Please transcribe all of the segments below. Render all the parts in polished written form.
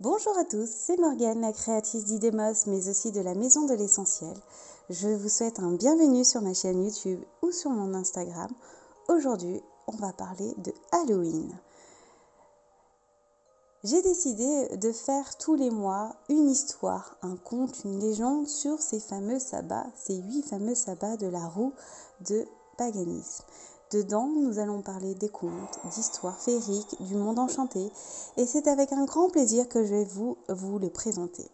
Bonjour à tous, c'est Morgane, la créatrice d'Idemos, mais aussi de la Maison de l'Essentiel. Je vous souhaite un bienvenue sur ma chaîne YouTube ou sur mon Instagram. Aujourd'hui, on va parler de Halloween. J'ai décidé de faire tous les mois une histoire, un conte, une légende sur ces fameux sabbats, ces 8 fameux sabbats de la roue de paganisme. Dedans, nous allons parler des contes, d'histoires féeriques, du monde enchanté, et c'est avec un grand plaisir que je vais vous le présenter.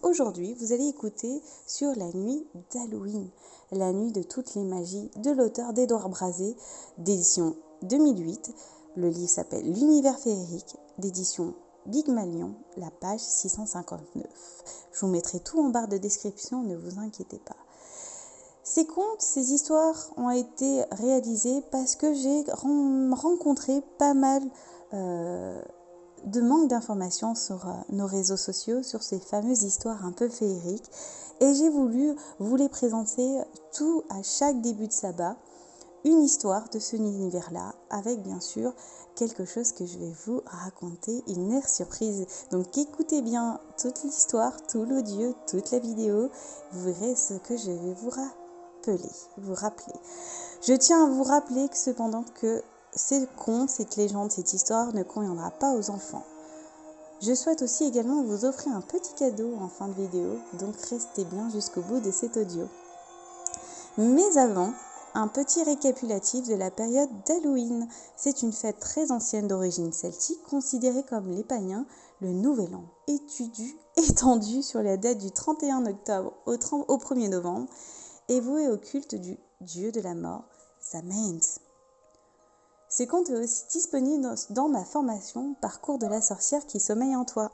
Aujourd'hui, vous allez écouter sur la nuit d'Halloween, la nuit de toutes les magies, de l'auteur d'Édouard Brazé, d'édition 2008. Le livre s'appelle L'univers féerique, d'édition Pygmalion, la page 659. Je vous mettrai tout en barre de description, ne vous inquiétez pas. Ces contes, ces histoires ont été réalisées parce que j'ai rencontré pas mal de manque d'informations sur nos réseaux sociaux, sur ces fameuses histoires un peu féeriques. Et j'ai voulu vous les présenter tout à chaque début de sabbat, une histoire de ce univers-là, avec bien sûr quelque chose que je vais vous raconter, une aire surprise. Donc écoutez bien toute l'histoire, tout l'audio, toute la vidéo, vous verrez ce que je vais vous rappeler. Je tiens à vous rappeler que cependant que ces contes, cette légende, cette histoire ne conviendra pas aux enfants. Je souhaite aussi également vous offrir un petit cadeau en fin de vidéo, donc restez bien jusqu'au bout de cet audio. Mais avant, un petit récapitulatif de la période d'Halloween. C'est une fête très ancienne d'origine celtique, considérée comme les païens le nouvel an, étendue sur la date du 31 octobre au 1er novembre, et vouée au culte du dieu de la mort, Samhain. Ce conte est aussi disponible dans ma formation Parcours de la sorcière qui sommeille en toi,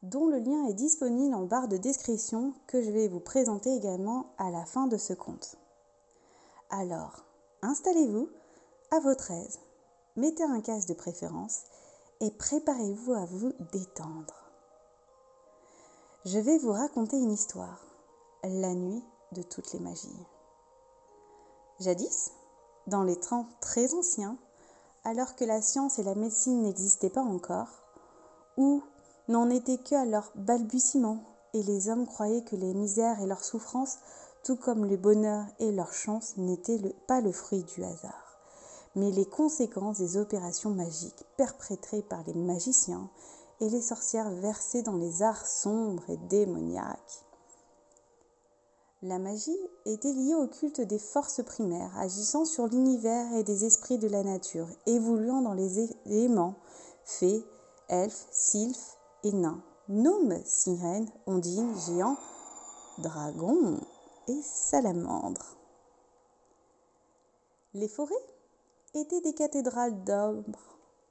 dont le lien est disponible en barre de description, que je vais vous présenter également à la fin de ce conte. Alors, installez-vous à votre aise, mettez un casque de préférence et préparez-vous à vous détendre. Je vais vous raconter une histoire, la nuit de toutes les magies. Jadis, dans les temps très anciens, alors que la science et la médecine n'existaient pas encore, ou n'en étaient qu'à leur balbutiement, et les hommes croyaient que les misères et leurs souffrances, tout comme le bonheur et leur chance, n'étaient pas le fruit du hasard, mais les conséquences des opérations magiques perpétrées par les magiciens et les sorcières versées dans les arts sombres et démoniaques. La magie était liée au culte des forces primaires, agissant sur l'univers et des esprits de la nature, évoluant dans les éléments fées, elfes, sylphes et nains, gnomes, sirènes, ondines, géants, dragons et salamandres. Les forêts étaient des cathédrales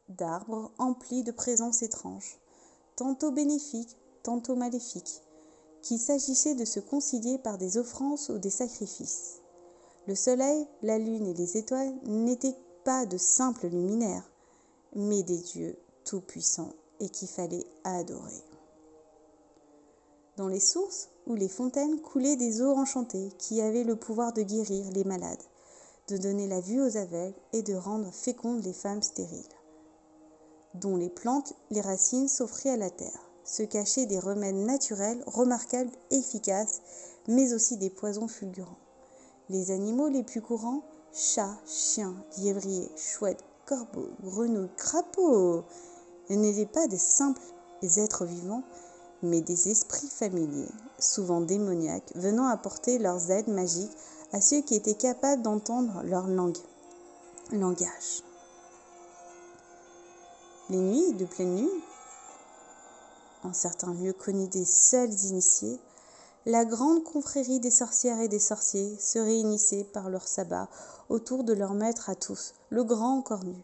d'arbres emplis de présences étranges, tantôt bénéfiques, tantôt maléfiques, qu'il s'agissait de se concilier par des offrandes ou des sacrifices. Le soleil, la lune et les étoiles n'étaient pas de simples luminaires, mais des dieux tout-puissants et qu'il fallait adorer. Dans les sources ou les fontaines coulaient des eaux enchantées qui avaient le pouvoir de guérir les malades, de donner la vue aux aveugles et de rendre fécondes les femmes stériles, dont les plantes, les racines s'offraient à la terre, se cachaient des remèdes naturels remarquables et efficaces, mais aussi des poisons fulgurants. Les animaux les plus courants, chats, chiens, lièvriers, chouettes, corbeaux, grenouilles, crapauds, n'étaient pas de simples êtres vivants, mais des esprits familiers, souvent démoniaques, venant apporter leurs aides magiques à ceux qui étaient capables d'entendre leur langage. Les nuits de pleine lune, en certains lieux connus des seuls initiés, la grande confrérie des sorcières et des sorciers se réunissait par leur sabbat autour de leur maître à tous, le grand cornu.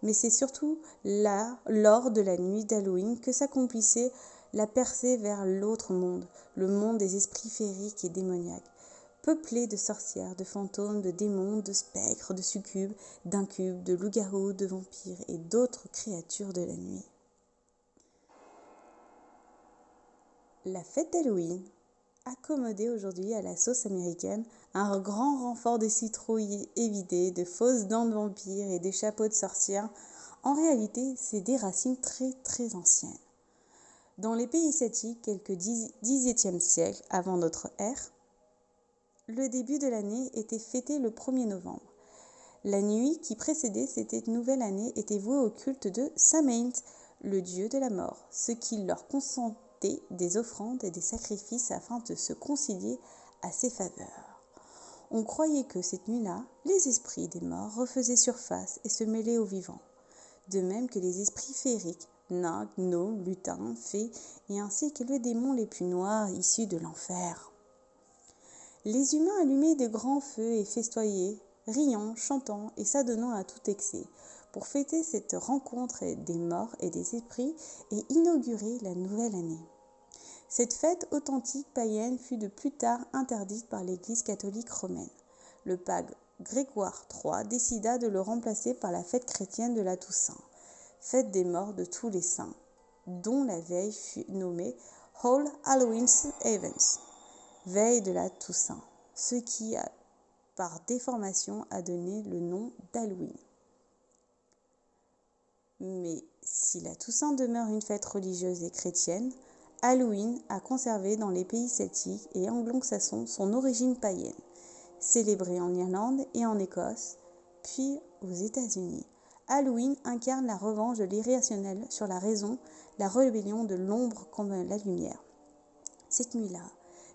Mais c'est surtout là, lors de la nuit d'Halloween, que s'accomplissait la percée vers l'autre monde, le monde des esprits féeriques et démoniaques, peuplé de sorcières, de fantômes, de démons, de spectres, de succubes, d'incubes, de loups-garous, de vampires et d'autres créatures de la nuit. La fête d'Halloween, accommodée aujourd'hui à la sauce américaine, un grand renfort de citrouilles évidées, de fausses dents de vampires et des chapeaux de sorcières, en réalité, c'est des racines très très anciennes. Dans les pays celtiques, quelques XVIIe siècle avant notre ère, le début de l'année était fêté le 1er novembre. La nuit qui précédait cette nouvelle année était vouée au culte de Samhain, le dieu de la mort, ce qui leur consentait des offrandes et des sacrifices afin de se concilier à ses faveurs. On croyait que cette nuit-là, les esprits des morts refaisaient surface et se mêlaient aux vivants, de même que les esprits féeriques, nains, gnomes, lutins, fées, et ainsi que les démons les plus noirs issus de l'enfer. Les humains allumaient de grands feux et festoyaient, riant, chantant et s'adonnant à tout excès, pour fêter cette rencontre des morts et des esprits et inaugurer la nouvelle année. Cette fête authentique païenne fut de plus tard interdite par l'Église catholique romaine. Le pape Grégoire III décida de le remplacer par la fête chrétienne de la Toussaint, fête des morts de tous les saints, dont la veille fut nommée All Hallows Eve, veille de la Toussaint, ce qui a, par déformation, a donné le nom d'Halloween. Mais si la Toussaint demeure une fête religieuse et chrétienne, Halloween a conservé dans les pays celtiques et anglo-saxons son origine païenne, célébrée en Irlande et en Écosse, puis aux États-Unis. Halloween incarne la revanche de l'irrationnel sur la raison, la rébellion de l'ombre contre la lumière. Cette nuit-là,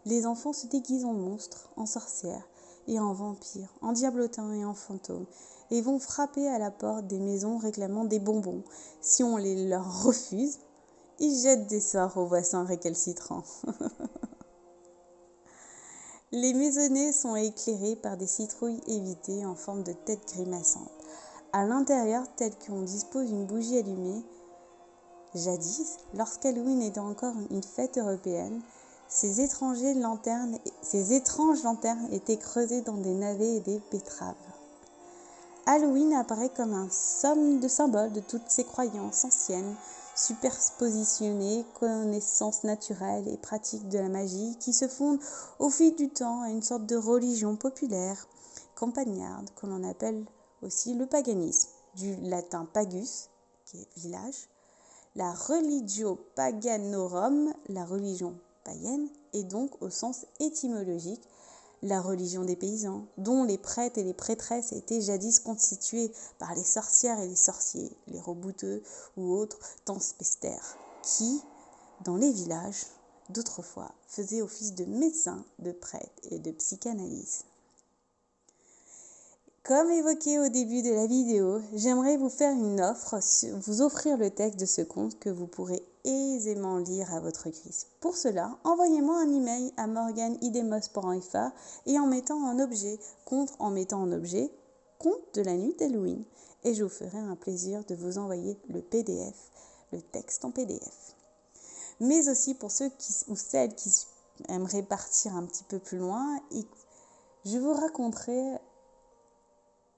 les enfants se déguisent en monstres, en sorcières et en vampires, en diablotins et en fantômes, et vont frapper à la porte des maisons réclamant des bonbons. Si on les leur refuse, ils jettent des sorts aux voisins récalcitrants. Les maisonnées sont éclairées par des citrouilles évitées en forme de tête grimaçante. À l'intérieur, tel qu'on dispose une bougie allumée, jadis, lorsqu'Halloween était encore une fête européenne, ces étranges lanternes étaient creusées dans des navets et des betteraves. Halloween apparaît comme un somme de symboles de toutes ces croyances anciennes, superpositionnées, connaissances naturelles et pratiques de la magie qui se fondent au fil du temps à une sorte de religion populaire, campagnarde, que l'on appelle aussi le paganisme, du latin pagus, qui est village, la religio paganorum, la religion païenne, et donc au sens étymologique, la religion des paysans, dont les prêtres et les prêtresses étaient jadis constitués par les sorcières et les sorciers, les rebouteux ou autres tempestères, qui, dans les villages d'autrefois, faisaient office de médecins, de prêtres et de psychanalyse. Comme évoqué au début de la vidéo, j'aimerais vous faire une offre, vous offrir le texte de ce conte que vous pourrez aisément lire à votre guise. Pour cela, envoyez-moi un email à morganidemos.fr et en mettant en objet conte de la nuit d'Halloween, et je vous ferai un plaisir de vous envoyer le PDF, le texte en PDF. Mais aussi pour ceux ou celles qui aimeraient partir un petit peu plus loin, je vous raconterai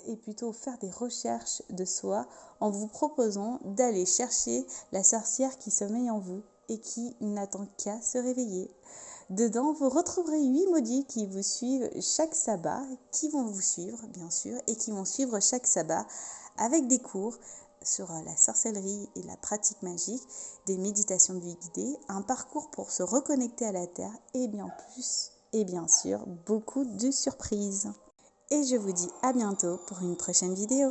et plutôt faire des recherches de soi en vous proposant d'aller chercher la sorcière qui sommeille en vous et qui n'attend qu'à se réveiller. Dedans, vous retrouverez 8 maudits qui vous suivent chaque sabbat, qui vont vous suivre bien sûr, et qui vont suivre chaque sabbat avec des cours sur la sorcellerie et la pratique magique, des méditations de vie guidée, un parcours pour se reconnecter à la terre et bien plus, et bien sûr, beaucoup de surprises. Et je vous dis à bientôt pour une prochaine vidéo.